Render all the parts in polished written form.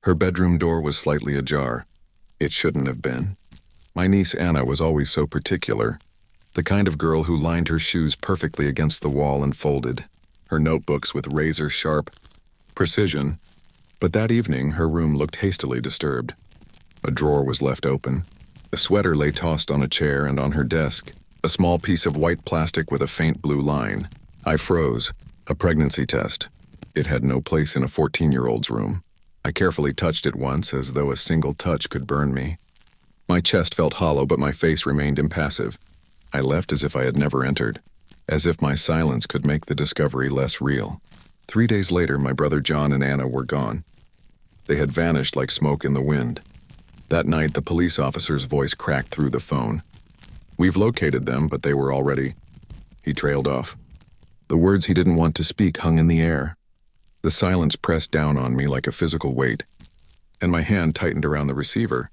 Her bedroom door was slightly ajar. It shouldn't have been. My niece Anna was always so particular, the kind of girl who lined her shoes perfectly against the wall and folded her notebooks with razor-sharp precision. But that evening, her room looked hastily disturbed. A drawer was left open. A sweater lay tossed on a chair, and on her desk, a small piece of white plastic with a faint blue line. I froze. A pregnancy test. It had no place in a 14-year-old's room. I carefully touched it once, as though a single touch could burn me. My chest felt hollow, but my face remained impassive. I left as if I had never entered, as if my silence could make the discovery less real. 3 days later, my brother John and Anna were gone. They had vanished like smoke in the wind. That night, the police officer's voice cracked through the phone. "We've located them, but they were already..." He trailed off. The words he didn't want to speak hung in the air. The silence pressed down on me like a physical weight, and my hand tightened around the receiver.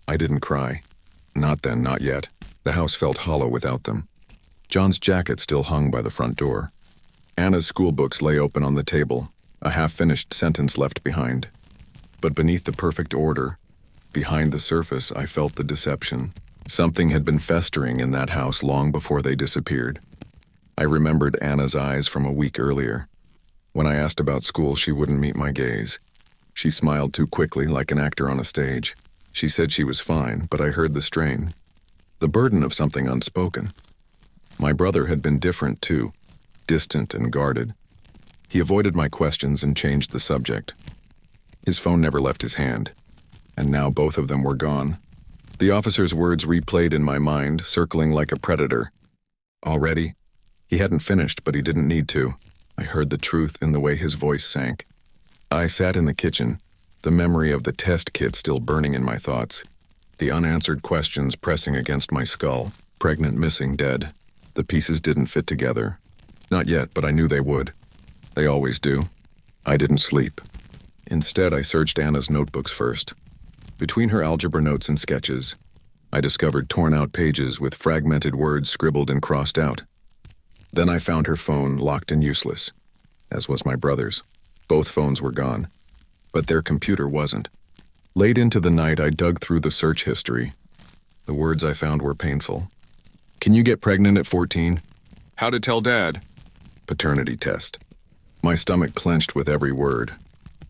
I didn't cry. Not then, not yet. The house felt hollow without them. John's jacket still hung by the front door. Anna's school books lay open on the table, a half-finished sentence left behind. But beneath the perfect order, behind the surface, I felt the deception. Something had been festering in that house long before they disappeared. I remembered Anna's eyes from a week earlier. When I asked about school, she wouldn't meet my gaze. She smiled too quickly, like an actor on a stage. She said she was fine, but I heard the strain, the burden of something unspoken. My brother had been different too, distant and guarded. He avoided my questions and changed the subject. His phone never left his hand, and now both of them were gone. The officer's words replayed in my mind, circling like a predator. Already? He hadn't finished, but he didn't need to. I heard the truth in the way his voice sank. I sat in the kitchen, the memory of the test kit still burning in my thoughts, the unanswered questions pressing against my skull. Pregnant, missing, dead. The pieces didn't fit together. Not yet, but I knew they would. They always do. I didn't sleep. Instead, I searched Anna's notebooks first. Between her algebra notes and sketches, I discovered torn-out pages with fragmented words scribbled and crossed out. Then I found her phone locked and useless, as was my brother's. Both phones were gone, but their computer wasn't. Late into the night, I dug through the search history. The words I found were painful. "Can you get pregnant at 14? How to tell Dad? Paternity test." My stomach clenched with every word.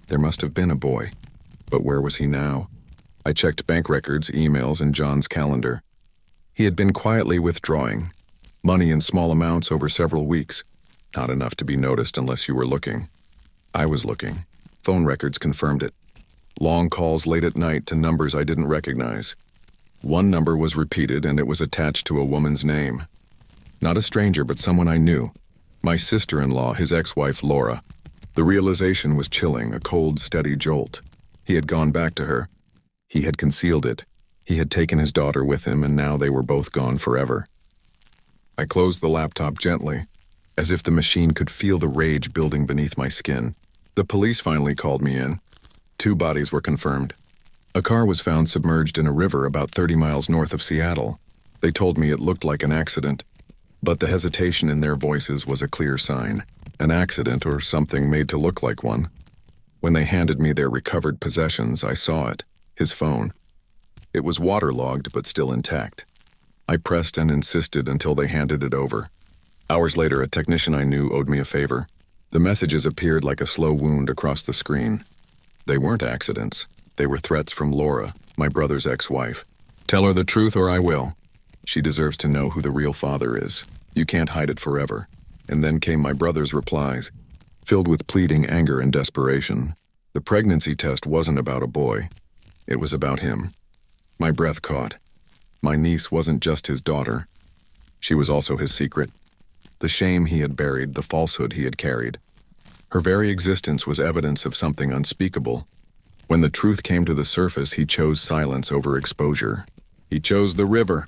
There must have been a boy, but where was he now? I checked bank records, emails, and John's calendar. He had been quietly withdrawing, money in small amounts over several weeks, not enough to be noticed unless you were looking. I was looking. Phone records confirmed it. Long calls late at night to numbers I didn't recognize. One number was repeated, and it was attached to a woman's name. Not a stranger, but someone I knew. My sister-in-law, his ex-wife, Laura. The realization was chilling, a cold, steady jolt. He had gone back to her. He had concealed it. He had taken his daughter with him, and now they were both gone forever. I closed the laptop gently, as if the machine could feel the rage building beneath my skin. The police finally called me in. 2 bodies were confirmed. A car was found submerged in a river about 30 miles north of Seattle. They told me it looked like an accident, but the hesitation in their voices was a clear sign. An accident or something made to look like one. When they handed me their recovered possessions, I saw it, his phone. It was waterlogged but still intact. I pressed and insisted until they handed it over. Hours later, a technician I knew owed me a favor. The messages appeared like a slow wound across the screen. They weren't accidents. They were threats from Laura, my brother's ex-wife. "Tell her the truth or I will. She deserves to know who the real father is. You can't hide it forever." And then came my brother's replies, filled with pleading anger and desperation. The pregnancy test wasn't about a boy. It was about him. My breath caught. My niece wasn't just his daughter. She was also his secret. The shame he had buried, the falsehood he had carried. Her very existence was evidence of something unspeakable. When the truth came to the surface, he chose silence over exposure. He chose the river.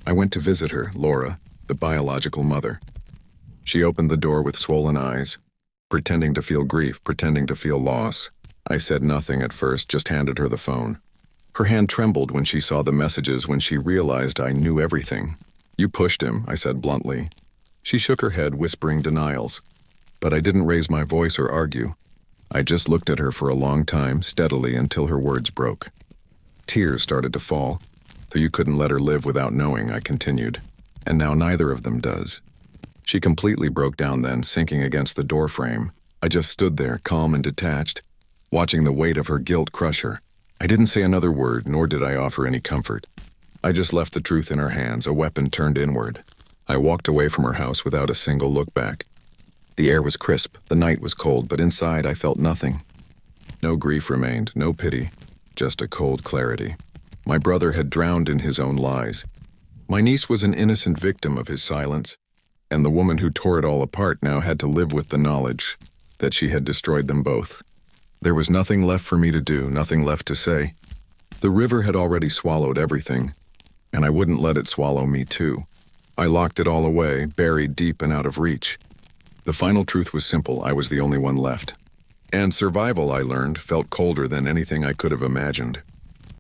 I went to visit her, Laura, the biological mother. She opened the door with swollen eyes, pretending to feel grief, pretending to feel loss. I said nothing at first, just handed her the phone. Her hand trembled when she saw the messages, when she realized I knew everything. "You pushed him," I said bluntly. She shook her head, whispering denials. But I didn't raise my voice or argue. I just looked at her for a long time, steadily, until her words broke. Tears started to fall, though you couldn't let her live without knowing, I continued. And now neither of them does. She completely broke down then, sinking against the doorframe. I just stood there, calm and detached, watching the weight of her guilt crush her. I didn't say another word, nor did I offer any comfort. I just left the truth in her hands, a weapon turned inward. I walked away from her house without a single look back. The air was crisp, the night was cold, but inside I felt nothing. No grief remained, no pity, just a cold clarity. My brother had drowned in his own lies. My niece was an innocent victim of his silence, and the woman who tore it all apart now had to live with the knowledge that she had destroyed them both. There was nothing left for me to do, nothing left to say. The river had already swallowed everything, and I wouldn't let it swallow me too. I locked it all away, buried deep and out of reach. The final truth was simple: I was the only one left. And survival, I learned, felt colder than anything I could have imagined.